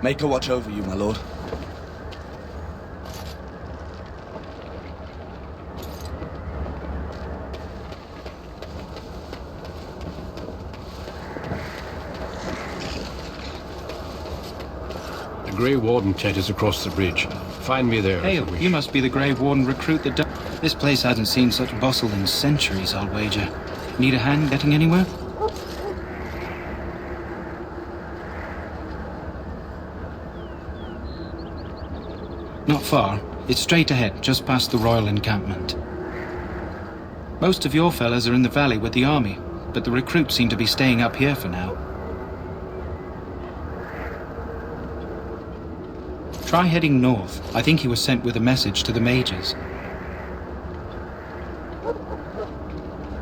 Make her watch over you, my lord. The Grey Warden tent is across the bridge. Find me there. Hey, you must be the Grey Warden recruit that... This place hasn't seen such bustle in centuries, I'll wager. Need a hand getting anywhere? Not far. It's straight ahead, just past the royal encampment. Most of your fellas are in the valley with the army, but the recruits seem to be staying up here for now. Try heading north. I think he was sent with a message to the mages.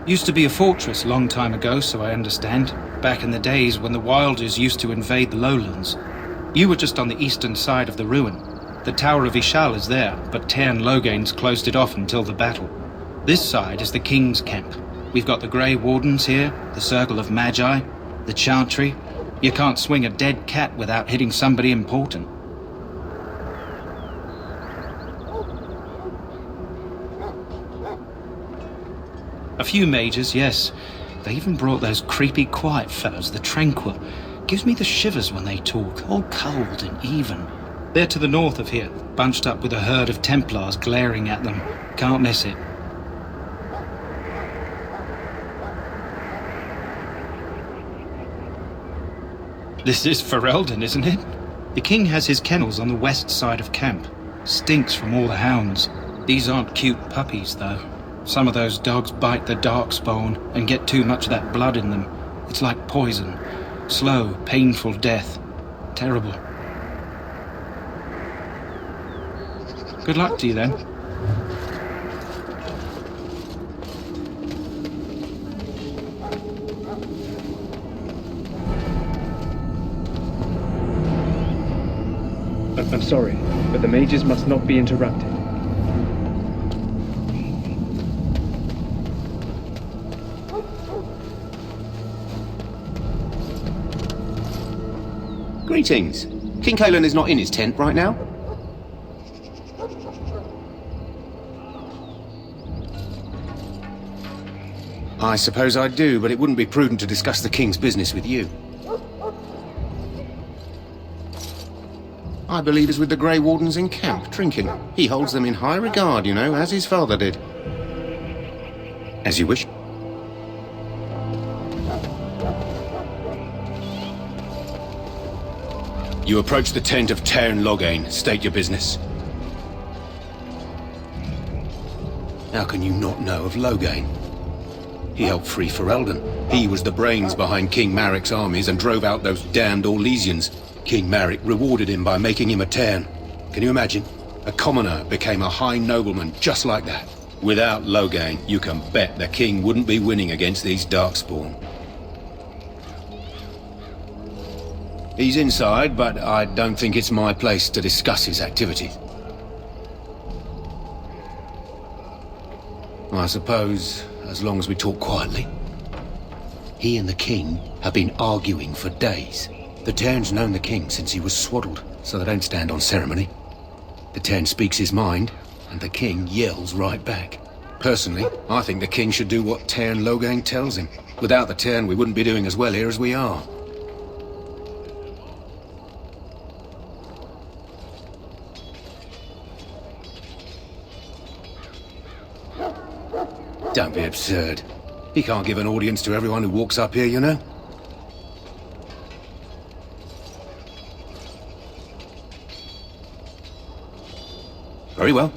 Used to be a fortress a long time ago, so I understand. Back in the days when the Wilders used to invade the lowlands. You were just on the eastern side of the ruin. The Tower of Ishal is there, but Tairn Logain's closed it off until the battle. This side is the King's camp. We've got the Grey Wardens here, the Circle of Magi, the Chantry. You can't swing a dead cat without hitting somebody important. A few mages, yes. They even brought those creepy quiet fellows, the Tranquil. Gives me the shivers when they talk, all cold and even. They're to the north of here, bunched up with a herd of Templars glaring at them. Can't miss it. This is Ferelden, isn't it? The king has his kennels on the west side of camp. Stinks from all the hounds. These aren't cute puppies, though. Some of those dogs bite the darkspawn and get too much of that blood in them. It's like poison. Slow, painful death. Terrible. Good luck to you, then. I'm sorry, but the mages must not be interrupted. Greetings. King Cailan is not in his tent right now? I suppose I do, but it wouldn't be prudent to discuss the king's business with you. I believe he's with the Grey Wardens in camp, drinking. He holds them in high regard, you know, as his father did. As you wish. You approach the tent of Tairn Logain. State your business. How can you not know of Logain? He helped free Ferelden. He was the brains behind King Maric's armies and drove out those damned Orlesians. King Maric rewarded him by making him a Tairn. Can you imagine? A commoner became a high nobleman just like that. Without Logain, you can bet the king wouldn't be winning against these Darkspawn. He's inside, but I don't think it's my place to discuss his activities. I suppose, as long as we talk quietly. He and the king have been arguing for days. The Tairn's known the king since he was swaddled, so they don't stand on ceremony. The Tairn speaks his mind, and the king yells right back. Personally, I think the king should do what Tairn Logain tells him. Without the Tairn, we wouldn't be doing as well here as we are. Don't be absurd. He can't give an audience to everyone who walks up here, you know? Very well.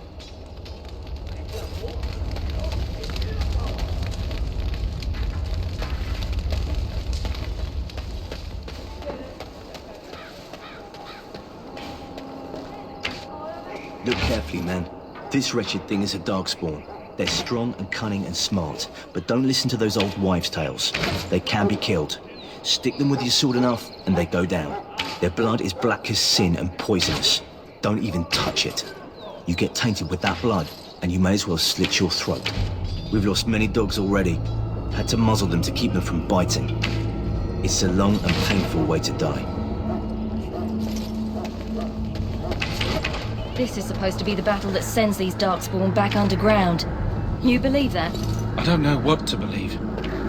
Look carefully, man. This wretched thing is a Darkspawn. They're strong and cunning and smart, but don't listen to those old wives' tales. They can be killed. Stick them with your sword enough, and they go down. Their blood is black as sin and poisonous. Don't even touch it. You get tainted with that blood, and you may as well slit your throat. We've lost many dogs already. Had to muzzle them to keep them from biting. It's a long and painful way to die. This is supposed to be the battle that sends these Darkspawn back underground. You believe that? I don't know what to believe.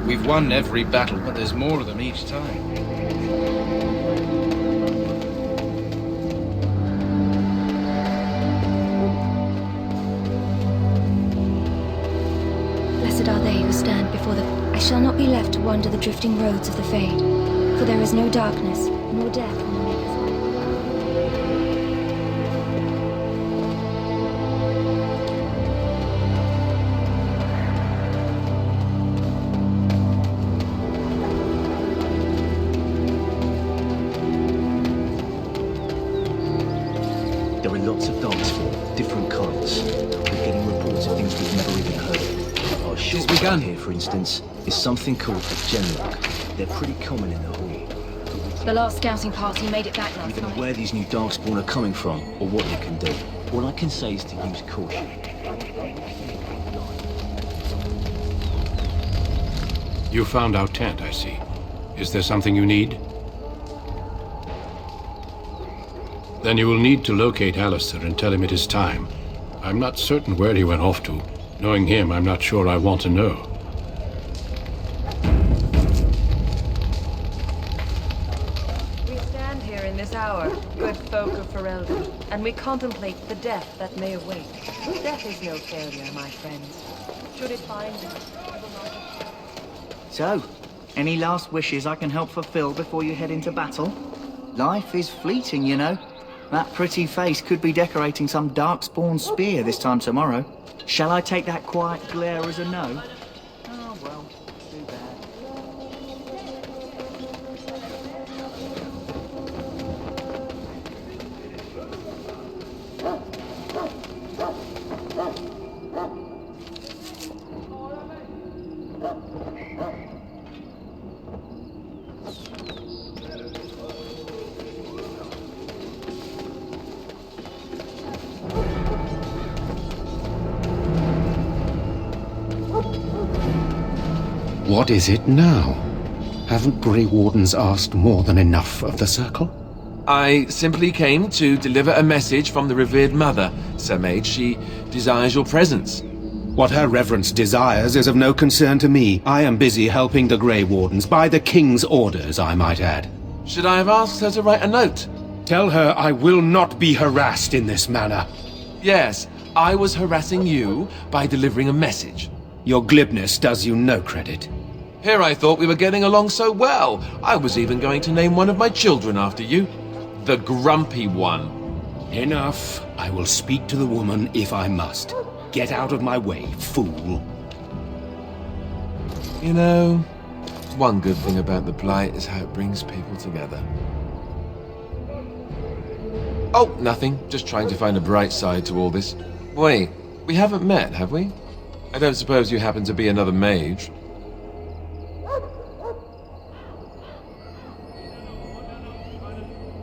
We've won every battle, but there's more of them each time. Blessed are they who stand before the... I shall not be left to wander the drifting roads of the Fade, for there is no darkness, nor death in the Maker's way. There are lots of Darkspawn, different kinds. We're getting reports of things we've never even heard of. Our short begun. here, for instance, is something called a Genlock. They're pretty common in the Hall. The last scouting party made it back We last don't know night. where these new Darkspawn are coming from, or what they can do. All I can say is to use caution. You found our tent, I see. Is there something you need? Then you will need to locate Alistair and tell him it is time. I'm not certain where he went off to. Knowing him, I'm not sure I want to know. We stand here in this hour, good folk of Ferelden, and we contemplate the death that may await. Death is no failure, my friends. Should it find you, it will not... So, any last wishes I can help fulfill before you head into battle? Life is fleeting, you know. That pretty face could be decorating some Darkspawn spear this time tomorrow. Shall I take that quiet glare as a no? Oh, well, too bad. What is it now? Haven't Grey Wardens asked more than enough of the Circle? I simply came to deliver a message from the revered mother, Sir Mage. She desires your presence. What her reverence desires is of no concern to me. I am busy helping the Grey Wardens, by the King's orders, I might add. Should I have asked her to write a note? Tell her I will not be harassed in this manner. Yes, I was harassing you by delivering a message. Your glibness does you no credit. Here I thought we were getting along so well. I was even going to name one of my children after you. The Grumpy One. Enough. I will speak to the woman if I must. Get out of my way, fool. You know, one good thing about the Blight is how it brings people together. Oh, nothing. Just trying to find a bright side to all this. Wait, we haven't met, have we? I don't suppose you happen to be another mage.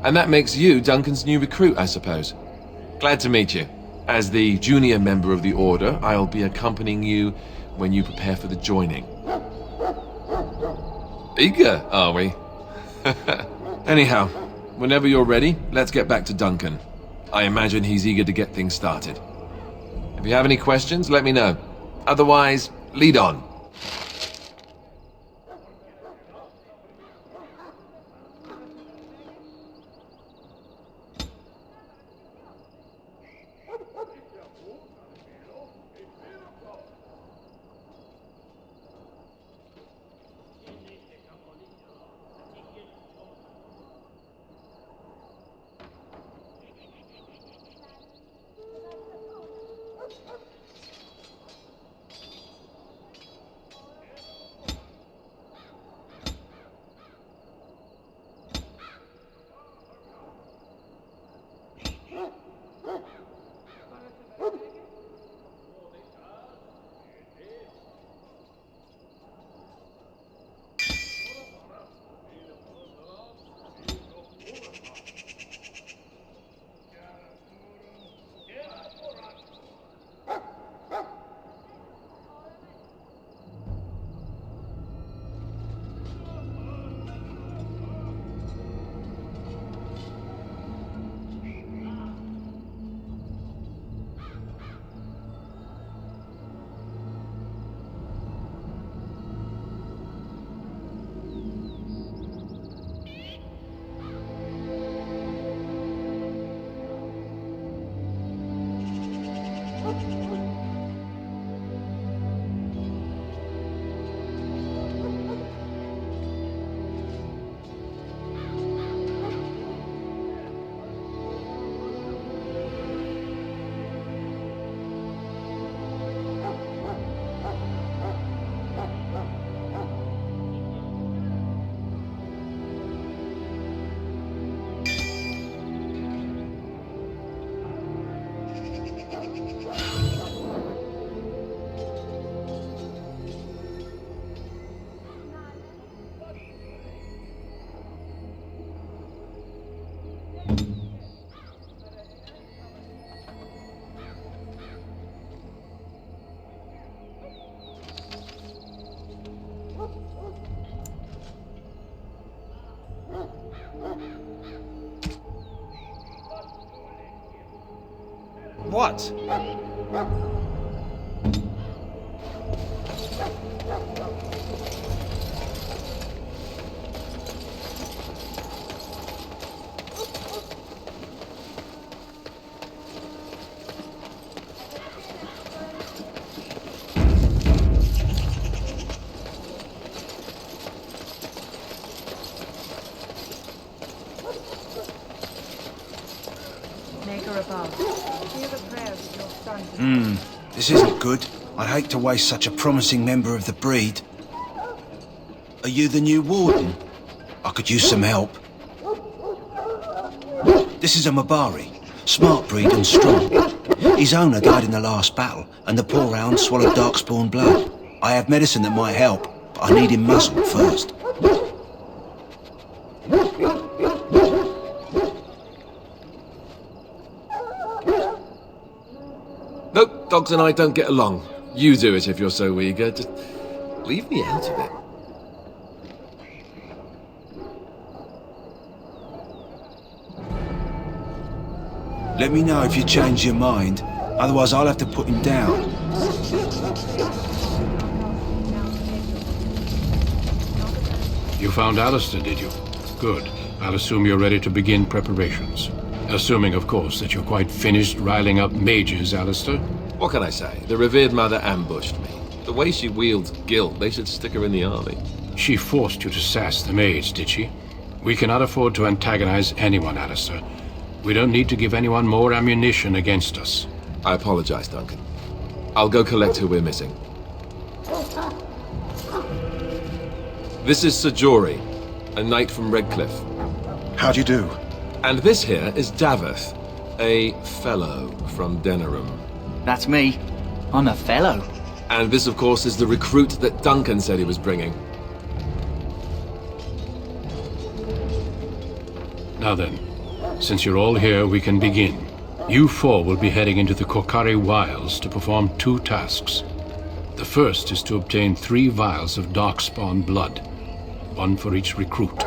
And that makes you Duncan's new recruit, I suppose. Glad to meet you. As the junior member of the Order, I'll be accompanying you when you prepare for the joining. Eager, are we? Anyhow, whenever you're ready, let's get back to Duncan. I imagine he's eager to get things started. If you have any questions, let me know. Otherwise, lead on. What? Maker above, hear the prayers of your sons. This isn't good. I'd hate to waste such a promising member of the breed. Are you the new warden? I could use some help. This is a Mabari. Smart breed and strong. His owner died in the last battle, and the poor hound swallowed darkspawn blood. I have medicine that might help, but I need him muzzled first. Nope, dogs and I don't get along. You do it if you're so eager. Just leave me out of it. Let me know if you change your mind. Otherwise, I'll have to put him down. You found Alistair, did you? Good. I'll assume you're ready to begin preparations. Assuming, of course, that you're quite finished riling up mages, Alistair. What can I say? The revered mother ambushed me. The way she wields guilt, they should stick her in the army. She forced you to sass the maids, did she? We cannot afford to antagonize anyone, Alistair. We don't need to give anyone more ammunition against us. I apologize, Duncan. I'll go collect who we're missing. This is Sir Jory, a knight from Redcliffe. How'd you do? And this here is Daveth, a fellow from Denerim. That's me. I'm a fellow. And this, of course, is the recruit that Duncan said he was bringing. Now then, since you're all here, we can begin. You four will be heading into the Korcari Wilds to perform 2 tasks. The first is to obtain 3 vials of Darkspawn blood, 1 for each recruit.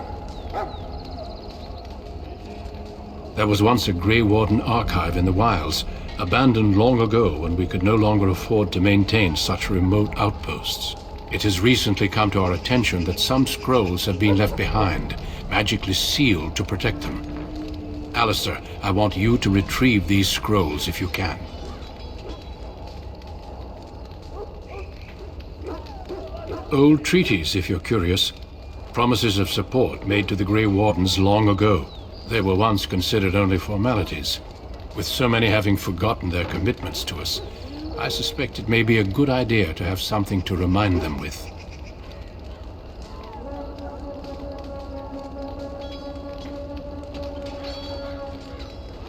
There was once a Grey Warden archive in the wilds, abandoned long ago when we could no longer afford to maintain such remote outposts. It has recently come to our attention that some scrolls have been left behind, magically sealed to protect them. Alistair, I want you to retrieve these scrolls if you can. Old treaties, if you're curious. Promises of support made to the Grey Wardens long ago. They were once considered only formalities. With so many having forgotten their commitments to us, I suspect it may be a good idea to have something to remind them with.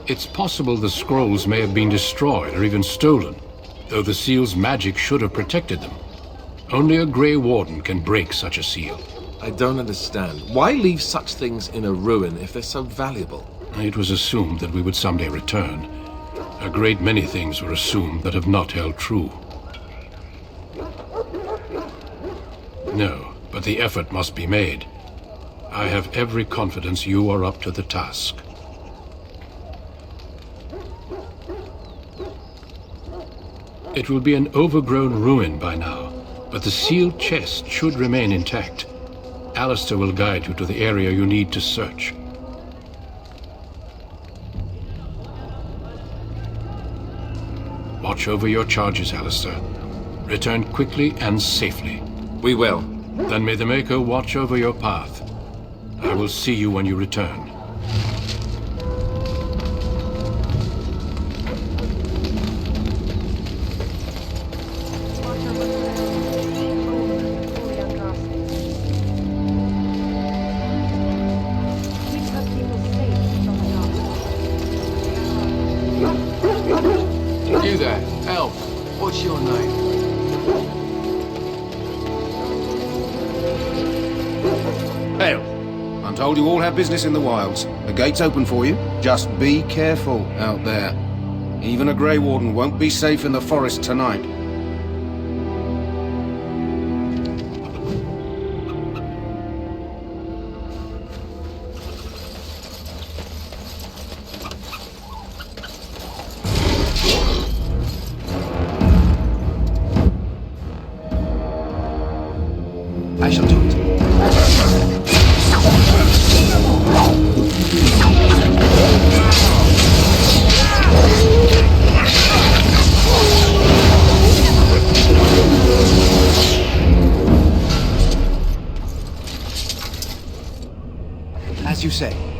It's possible the scrolls may have been destroyed or even stolen, though the seal's magic should have protected them. Only a Grey Warden can break such a seal. I don't understand. Why leave such things in a ruin if they're so valuable? It was assumed that we would someday return. A great many things were assumed that have not held true. No, but the effort must be made. I have every confidence you are up to the task. It will be an overgrown ruin by now, but the sealed chest should remain intact. Alistair will guide you to the area you need to search. Watch over your charges, Alistair. Return quickly and safely. We will. Then may the Maker watch over your path. I will see you when you return. You there, elf. What's your name? Hail. I'm told you all have business in the wilds. The gate's open for you. Just be careful out there. Even a Grey Warden won't be safe in the forest tonight. say?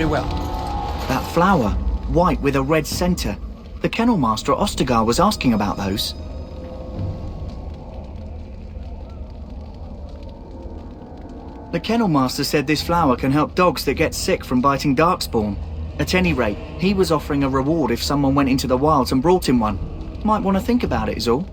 Very well. That flower, white with a red center. The kennel master at Ostagar was asking about those. The kennel master said this flower can help dogs that get sick from biting darkspawn. At any rate, he was offering a reward if someone went into the wilds and brought him one. Might want to think about it is all.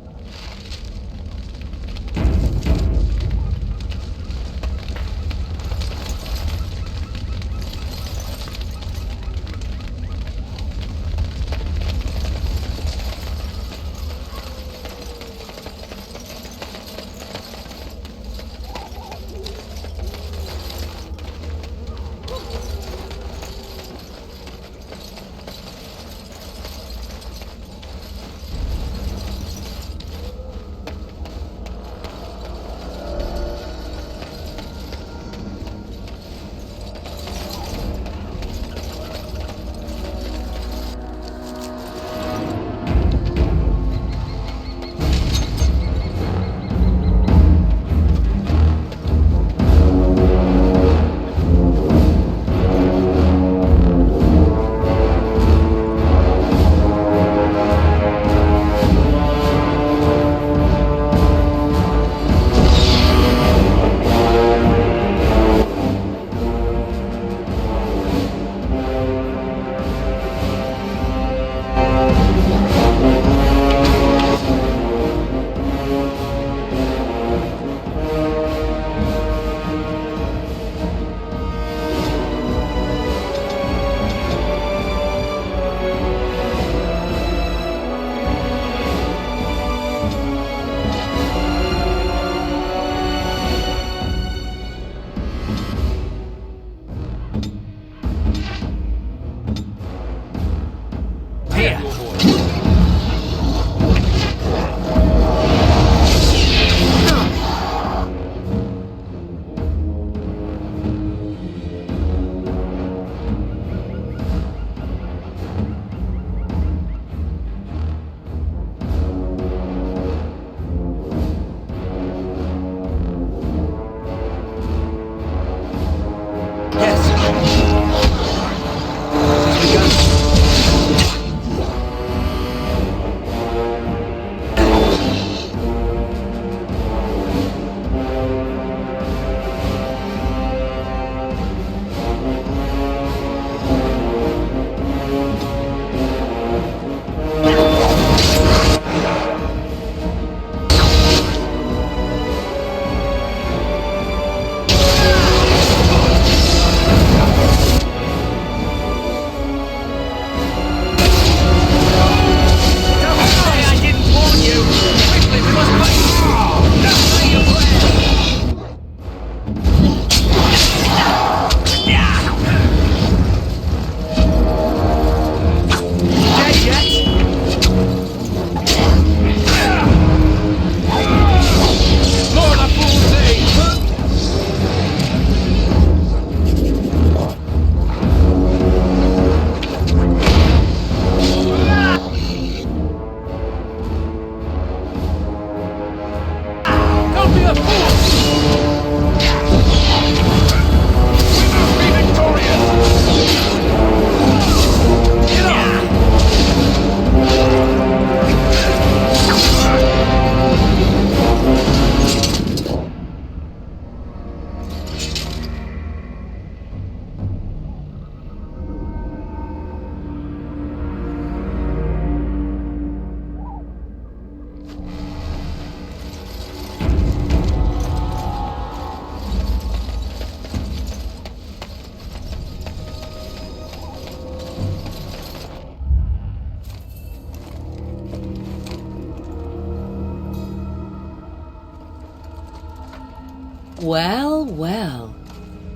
Well, well.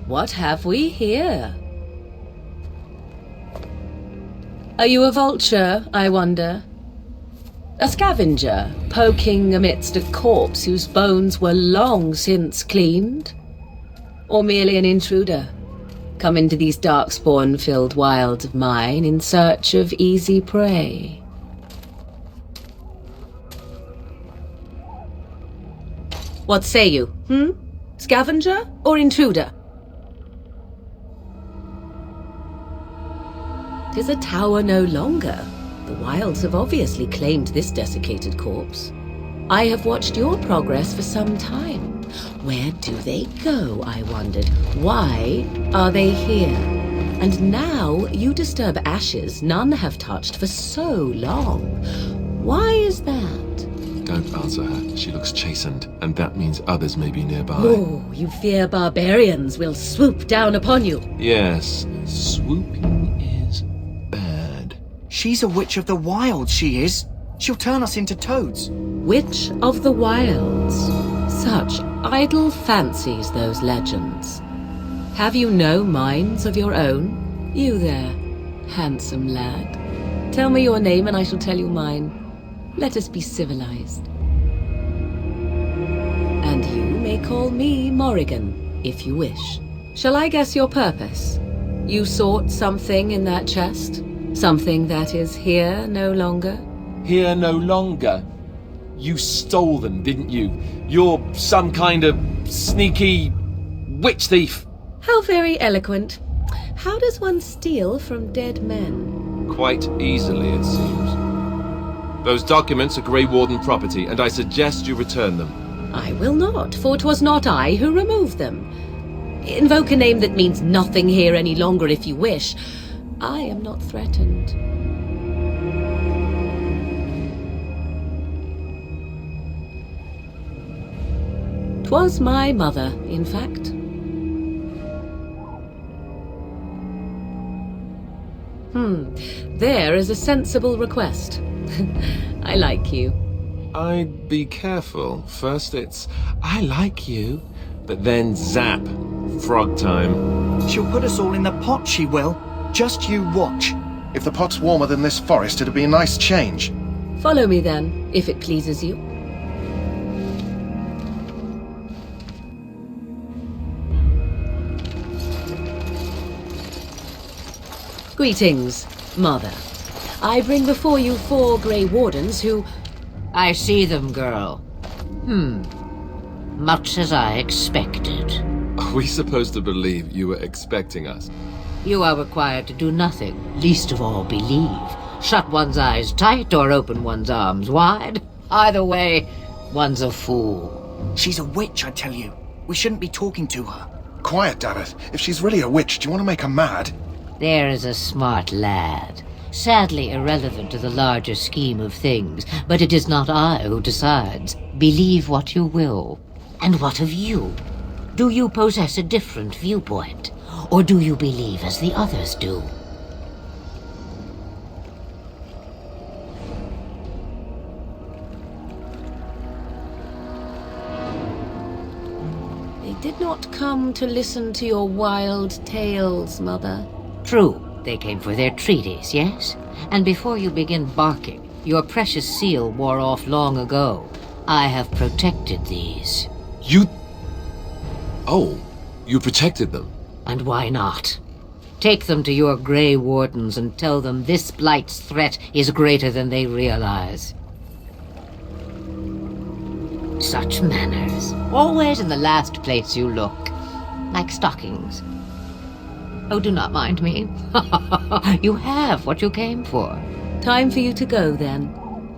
What have we here? Are you a vulture, I wonder? A scavenger, poking amidst a corpse whose bones were long since cleaned? Or merely an intruder, come into these darkspawn-filled wilds of mine in search of easy prey? What say you, Scavenger or intruder? 'Tis a tower no longer. The wilds have obviously claimed this desiccated corpse. I have watched your progress for some time. Where do they go, I wondered? Why are they here? And now you disturb ashes none have touched for so long. Why is that? Don't answer her. She looks chastened, and that means others may be nearby. Oh, you fear barbarians will swoop down upon you. Yes, swooping is bad. She's a witch of the wild, she is. She'll turn us into toads. Witch of the Wilds. Such idle fancies, those legends. Have you no minds of your own? You there, handsome lad. Tell me your name and I shall tell you mine. Let us be civilized. And you may call me Morrigan, if you wish. Shall I guess your purpose? You sought something in that chest? Something that is here no longer? Here no longer. You stole them, didn't you? You're some kind of sneaky witch thief. How very eloquent. How does one steal from dead men? Quite easily, it seems. Those documents are Grey Warden property, and I suggest you return them. I will not, for 'twas not I who removed them. Invoke a name that means nothing here any longer if you wish. I am not threatened. 'Twas my mother, in fact. There is a sensible request. I like you. I'd be careful. First it's, I like you, but then zap. Frog time. She'll put us all in the pot, she will. Just you watch. If the pot's warmer than this forest, it'd be a nice change. Follow me then, if it pleases you. Greetings, Mother. I bring before you 4 Grey Wardens who... I see them, girl. Much as I expected. Are we supposed to believe you were expecting us? You are required to do nothing, least of all believe. Shut one's eyes tight or open one's arms wide. Either way, one's a fool. She's a witch, I tell you. We shouldn't be talking to her. Quiet, damn it. If she's really a witch, do you want to make her mad? There is a smart lad. Sadly irrelevant to the larger scheme of things, but it is not I who decides. Believe what you will. And what of you? Do you possess a different viewpoint? Or do you believe as the others do? They did not come to listen to your wild tales, Mother. True, they came for their treaties, yes? And before you begin barking, your precious seal wore off long ago. I have protected these. You... Oh, you protected them? And why not? Take them to your Grey Wardens and tell them this blight's threat is greater than they realize. Such manners. Always in the last place you look. Like stockings. Oh, do not mind me. You have what you came for. Time for you to go, then.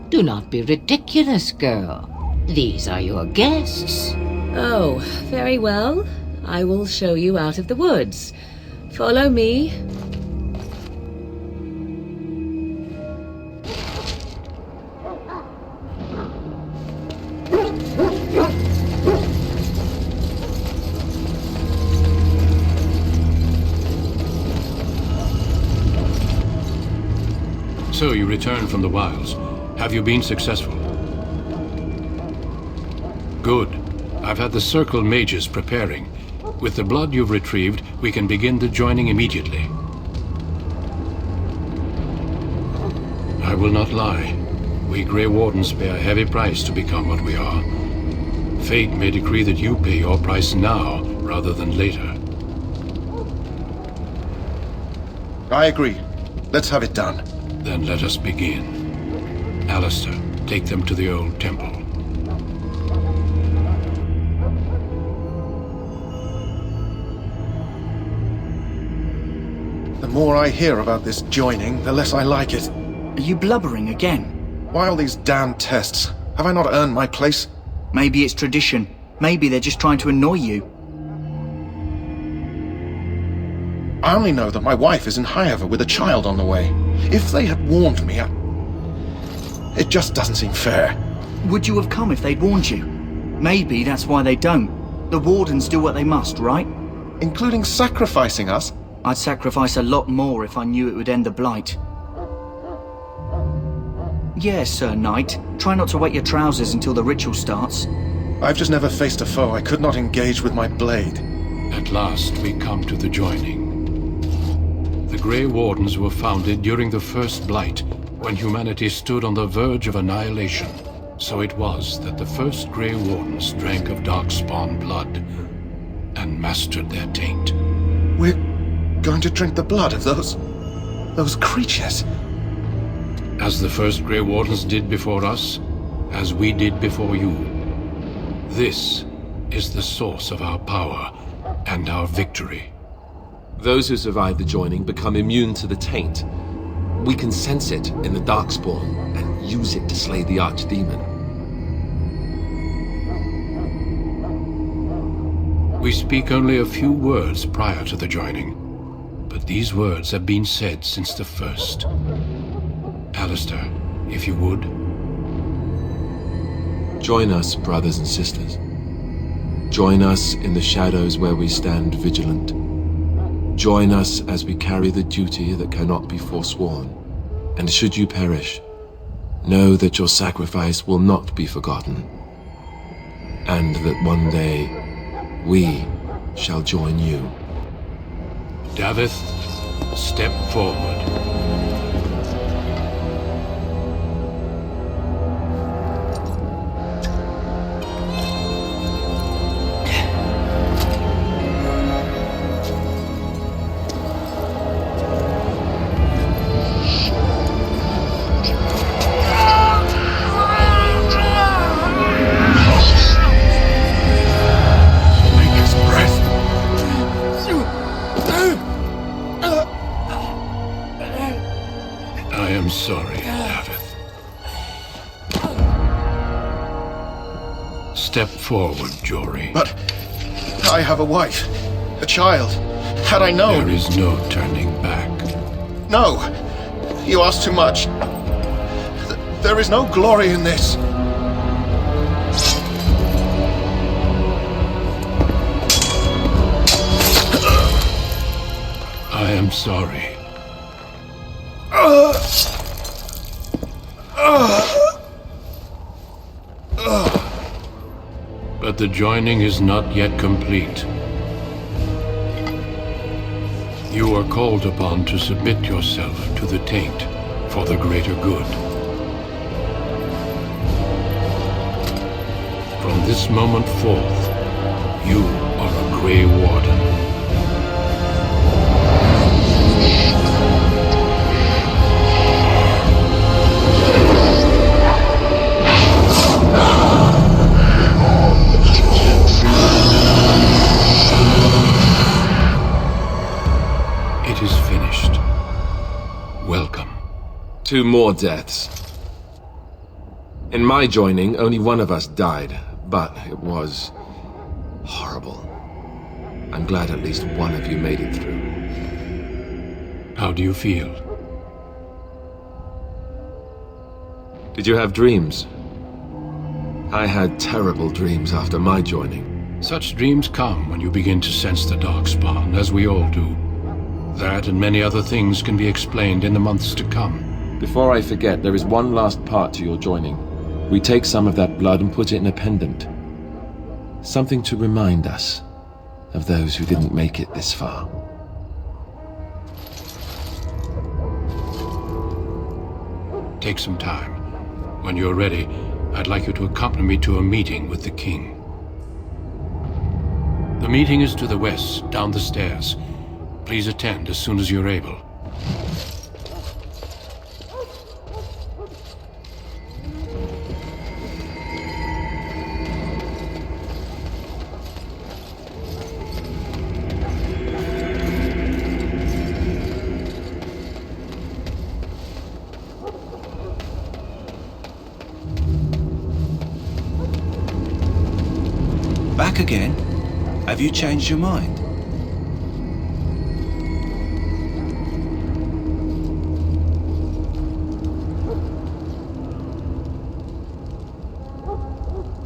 Do not be ridiculous, girl. These are your guests. Oh, very well. I will show you out of the woods. Follow me. So you returned from the wilds. Have you been successful? Good. I've had the Circle mages preparing. With the blood you've retrieved, we can begin the joining immediately. I will not lie. We Grey Wardens pay a heavy price to become what we are. Fate may decree that you pay your price now, rather than later. I agree. Let's have it done. Then let us begin. Alistair, take them to the old temple. The more I hear about this joining, the less I like it. Are you blubbering again? Why all these damn tests? Have I not earned my place? Maybe it's tradition. Maybe they're just trying to annoy you. I only know that my wife is in Highever with a child on the way. If they had warned me, it just doesn't seem fair. Would you have come if they'd warned you? Maybe that's why they don't. The Wardens do what they must, right? Including sacrificing us? I'd sacrifice a lot more if I knew it would end the Blight. Yes, Sir Knight. Try not to wet your trousers until the ritual starts. I've just never faced a foe I could not engage with my blade. At last we come to the joining. The Grey Wardens were founded during the First Blight, when humanity stood on the verge of annihilation. So it was that the first Grey Wardens drank of Darkspawn blood and mastered their taint. We're going to drink the blood of those creatures. As the first Grey Wardens did before us, as we did before you. This is the source of our power and our victory. Those who survive the joining become immune to the taint. We can sense it in the Darkspawn and use it to slay the Archdemon. We speak only a few words prior to the joining, but these words have been said since the first. Alistair, if you would. Join us, brothers and sisters. Join us in the shadows where we stand vigilant. Join us as we carry the duty that cannot be forsworn. And should you perish, know that your sacrifice will not be forgotten. And that one day, we shall join you. Davith, step forward. Sorry, Davith. Step forward, Jory. But I have a wife, a child. Had I known... There is no turning back. No! You ask too much. There is no glory in this. I am sorry. But the joining is not yet complete. You are called upon to submit yourself to the taint for the greater good. From this moment forth, you are a Grey Warden. It is finished. Welcome. 2 more deaths. In my joining, only one of us died, but it was horrible. I'm glad at least one of you made it through. How do you feel? Did you have dreams? I had terrible dreams after my joining. Such dreams come when you begin to sense the Darkspawn, as we all do. That and many other things can be explained in the months to come. Before I forget, there is one last part to your joining. We take some of that blood and put it in a pendant. Something to remind us of those who didn't make it this far. Take some time. When you're ready, I'd like you to accompany me to a meeting with the king. The meeting is to the west, down the stairs. Please attend as soon as you're able. Back again? Have you changed your mind?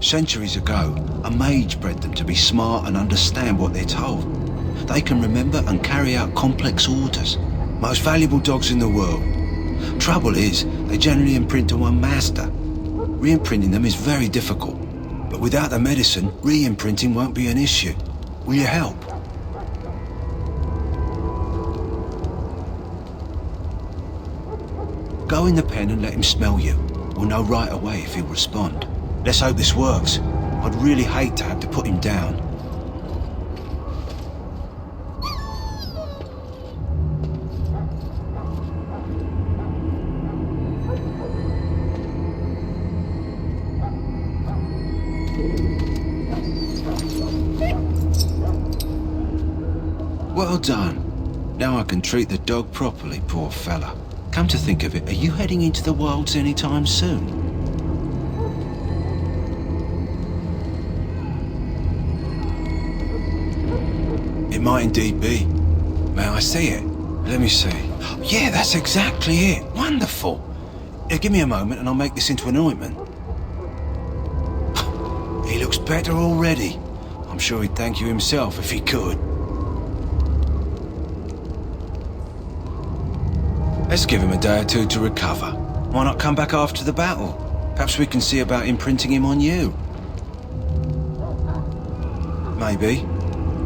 Centuries ago, a mage bred them to be smart and understand what they're told. They can remember and carry out complex orders. Most valuable dogs in the world. Trouble is, they generally imprint to one master. Re-imprinting them is very difficult. But without the medicine, re-imprinting won't be an issue. Will you help? Go in the pen and let him smell you. We'll know right away if he'll respond. Let's hope this works. I'd really hate to have to put him down. Well done. Now I can treat the dog properly, poor fella. Come to think of it, are you heading into the wilds anytime soon? It might indeed be. May I see it? Let me see. Yeah, that's exactly it. Wonderful. Give me a moment and I'll make this into an ointment. He looks better already. I'm sure he'd thank you himself if he could. Let's give him a day or two to recover. Why not come back after the battle? Perhaps we can see about imprinting him on you. Maybe.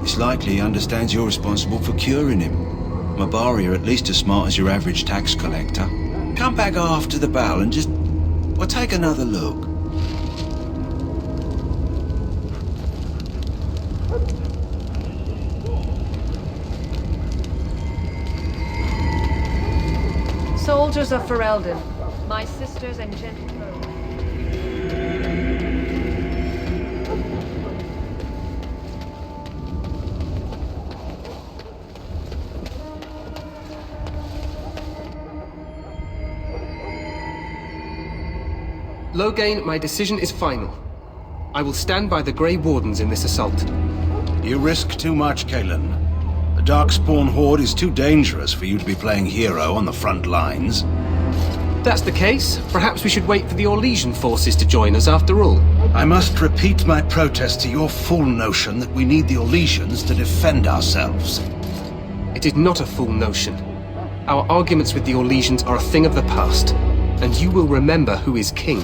It's likely he understands you're responsible for curing him. Mabari are at least as smart as your average tax collector. Come back after the battle and just... well, take another look. Soldiers of Ferelden, my sisters and gentlemen. Loghain, my decision is final. I will stand by the Grey Wardens in this assault. You risk too much, Cailan. The Darkspawn Horde is too dangerous for you to be playing hero on the front lines. If that's the case, perhaps we should wait for the Orlesian forces to join us after all. I must repeat my protest to your fool notion that we need the Orlesians to defend ourselves. It is not a fool notion. Our arguments with the Orlesians are a thing of the past, and you will remember who is king.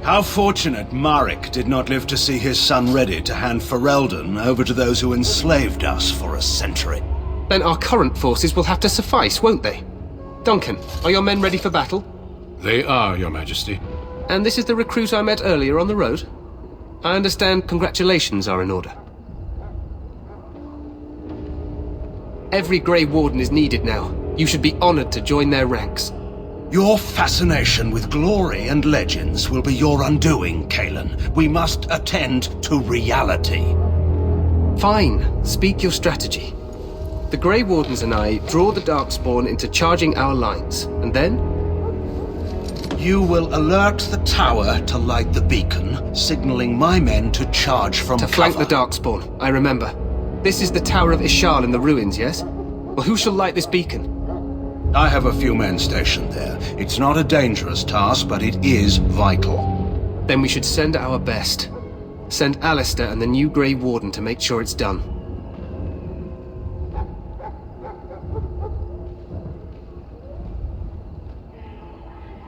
How fortunate Marek did not live to see his son ready to hand Ferelden over to those who enslaved us for a century. Then our current forces will have to suffice, won't they? Duncan, are your men ready for battle? They are, Your Majesty. And this is the recruit I met earlier on the road? I understand congratulations are in order. Every Grey Warden is needed now. You should be honored to join their ranks. Your fascination with glory and legends will be your undoing, Cailan. We must attend to reality. Fine. Speak your strategy. The Grey Wardens and I draw the Darkspawn into charging our lines, and then? You will alert the tower to light the beacon, signaling my men to charge from cover. To flank the Darkspawn, I remember. This is the Tower of Ishal in the ruins, yes? Well, who shall light this beacon? I have a few men stationed there. It's not a dangerous task, but it is vital. Then we should send our best. Send Alistair and the new Grey Warden to make sure it's done.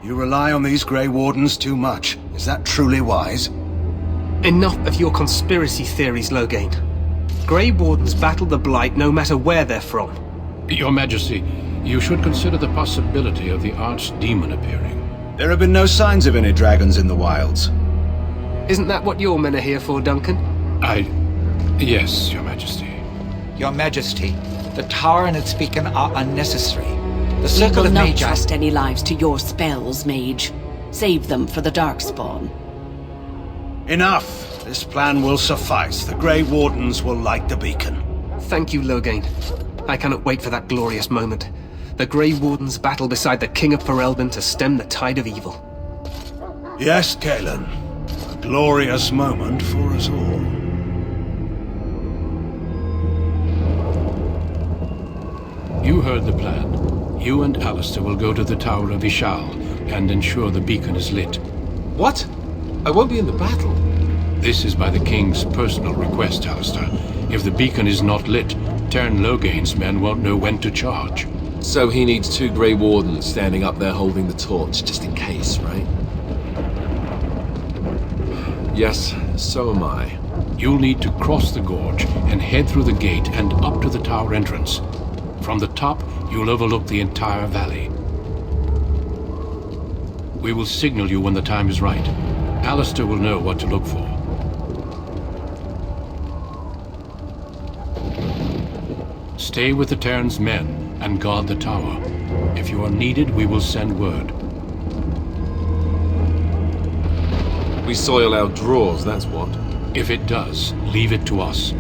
You rely on these Grey Wardens too much. Is that truly wise? Enough of your conspiracy theories, Loghain. Grey Wardens battle the Blight no matter where they're from. Your Majesty, you should consider the possibility of the Archdemon appearing. There have been no signs of any dragons in the wilds. Isn't that what your men are here for, Duncan? Yes, Your Majesty. Your Majesty, the tower and its beacon are unnecessary. The circle we of will not Magi... trust any lives to your spells, mage. Save them for the Darkspawn. Enough! This plan will suffice. The Grey Wardens will light the beacon. Thank you, Loghain. I cannot wait for that glorious moment. The Grey Wardens battle beside the King of Ferelden to stem the tide of evil. Yes, Cailan. A glorious moment for us all. You heard the plan. You and Alistair will go to the Tower of Ishal and ensure the beacon is lit. What? I won't be in the battle. This is by the King's personal request, Alistair. If the beacon is not lit, Tern Logain's men won't know when to charge. So he needs 2 Grey Wardens standing up there holding the torch, just in case, right? Yes, so am I. You'll need to cross the gorge and head through the gate and up to the tower entrance. From the top, you'll overlook the entire valley. We will signal you when the time is right. Alistair will know what to look for. Stay with the Terran's men and guard the tower. If you are needed, we will send word. We soil our drawers, that's what. If it does, leave it to us.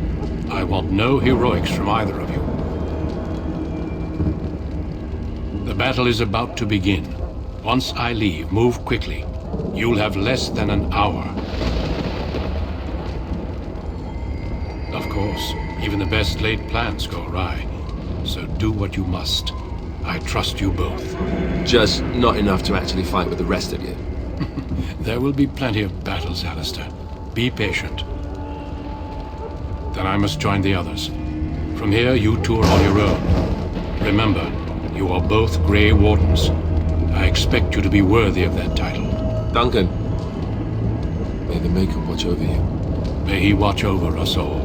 I want no heroics from either of you. The battle is about to begin. Once I leave, move quickly. You'll have less than an hour. Of course, even the best laid plans go awry. So do what you must. I trust you both. Just not enough to actually fight with the rest of you. There will be plenty of battles, Alistair. Be patient. Then I must join the others. From here, you two are on your own. Remember, you are both Grey Wardens. I expect you to be worthy of that title. Duncan, may the Maker watch over you. May he watch over us all.